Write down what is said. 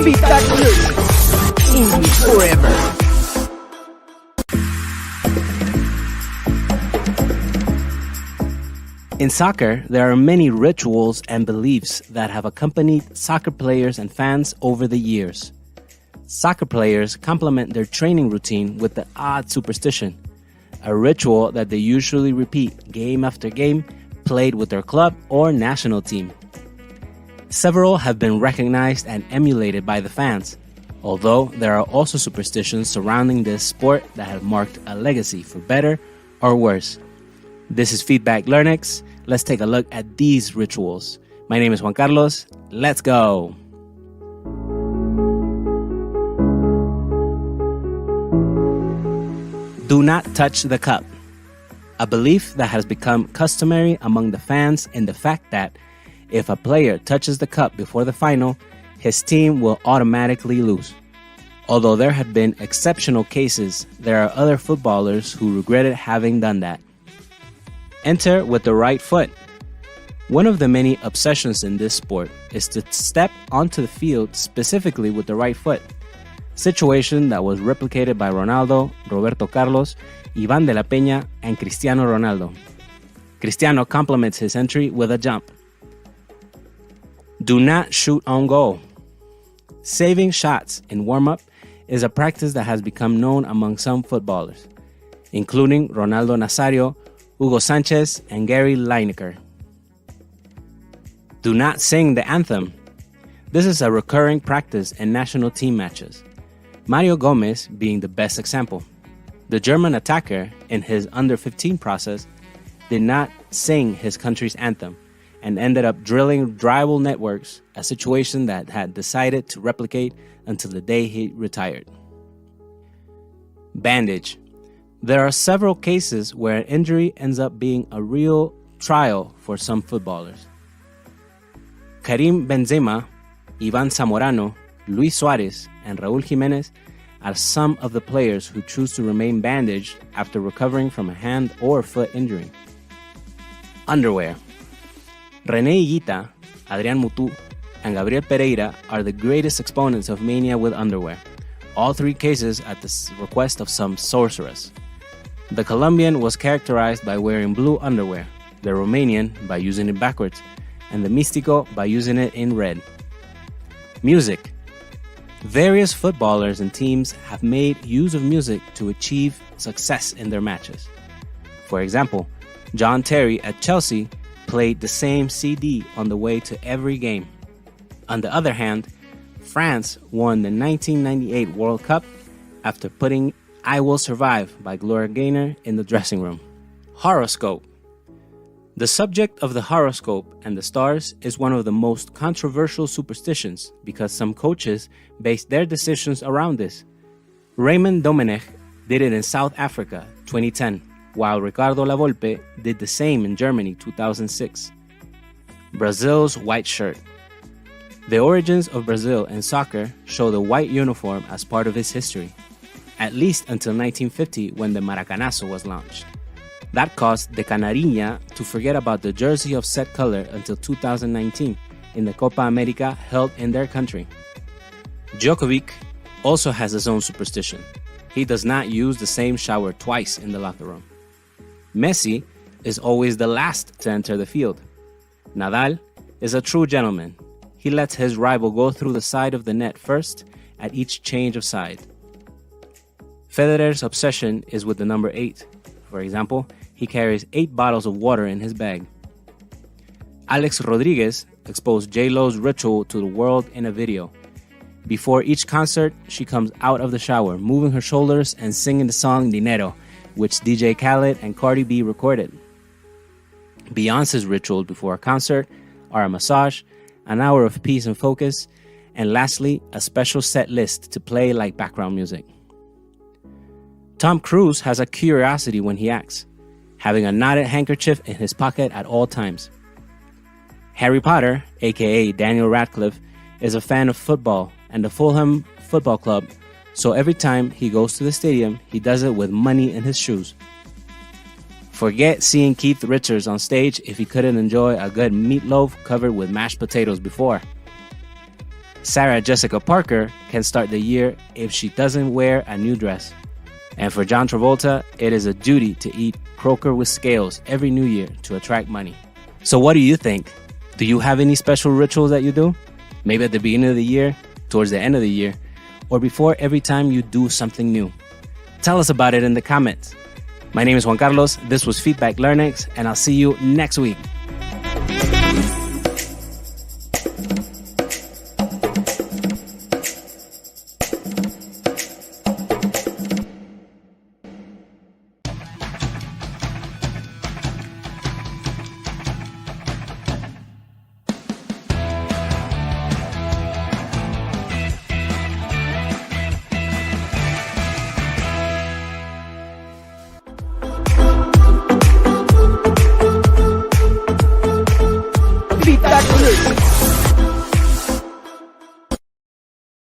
Feedbak Leanrex. English forever. In soccer, there are many rituals and beliefs that have accompanied soccer players and fans over the years. Soccer players complement their training routine with the odd superstition, a ritual that they usually repeat game after game, played with their club or national team. Several have been recognized and emulated by the fans, although there are also superstitions surrounding this sport that have marked a legacy for better or worse. This is Feedbak Learnex. Let's take a look at these rituals. My name is Juan Carlos. Let's go. Do not touch the cup. A belief that has become customary among the fans in the fact that if a player touches the cup before the final, his team will automatically lose. Although there have been exceptional cases, there are other footballers who regretted having done that. Enter with the right foot. One of the many obsessions in this sport is to step onto the field specifically with the right foot, situation that was replicated by Ronaldo, Roberto Carlos, Iván de la Peña, and Cristiano Ronaldo. Cristiano complements his entry with a jump. Do not shoot on goal. Saving shots in warm-up is a practice that has become known among some footballers, including Ronaldo Nazario, Hugo Sanchez, and Gary Lineker. Do not sing the anthem. This is a recurring practice in national team matches, Mario Gomez being the best example. The German attacker, in his under-15 process, did not sing his country's anthem and ended up drilling dribble networks, a situation that had decided to replicate until the day he retired. Bandage. There are several cases where an injury ends up being a real trial for some footballers. Karim Benzema, Ivan Zamorano, Luis Suarez, and Raúl Jiménez are some of the players who choose to remain bandaged after recovering from a hand or foot injury. Underwear. René Higuita, Adrián Mutu, and Gabriel Pereira are the greatest exponents of mania with underwear, all three cases at the request of some sorceress. The Colombian was characterized by wearing blue underwear, the Romanian by using it backwards, and the Místico by using it in red. Music. Various footballers and teams have made use of music to achieve success in their matches. For example, John Terry at Chelsea played the same CD on the way to every game. On the other hand, France won the 1998 World Cup after putting I Will Survive by Gloria Gaynor in the dressing room. Horoscope. The subject of the horoscope and the stars is one of the most controversial superstitions because some coaches base their decisions around this. Raymond Domenech did it in South Africa 2010, while Ricardo Lavolpe did the same in Germany 2006. Brazil's white shirt. The origins of Brazil in soccer show the white uniform as part of its history, at least until 1950 when the Maracanazo was launched. That caused the Canarinha to forget about the jersey of set color until 2019 in the Copa America held in their country. Djokovic also has his own superstition. He does not use the same shower twice in the locker room. Messi is always the last to enter the field. Nadal is a true gentleman. He lets his rival go through the side of the net first at each change of side. Federer's obsession is with the number 8. For example, he carries 8 bottles of water in his bag. Alex Rodriguez exposed J-Lo's ritual to the world in a video. Before each concert, she comes out of the shower, moving her shoulders and singing the song Dinero, which DJ Khaled and Cardi B recorded. Beyonce's ritual before a concert are a massage, an hour of peace and focus, and lastly, a special set list to play like background music. Tom Cruise has a curiosity when he acts, having a knotted handkerchief in his pocket at all times. Harry Potter, aka Daniel Radcliffe, is a fan of football and the Fulham Football Club, so every time he goes to the stadium, he does it with money in his shoes. Forget seeing Keith Richards on stage if he couldn't enjoy a good meatloaf covered with mashed potatoes before. Sarah Jessica Parker can start the year if she doesn't wear a new dress. And for John Travolta, it is a duty to eat croaker with scales every New Year to attract money. So what do you think? Do you have any special rituals that you do? Maybe at the beginning of the year, towards the end of the year, or before every time you do something new? Tell us about it in the comments. My name is Juan Carlos, this was Feedbak Leanrex, and I'll see you next week. Feedbak Leanrex.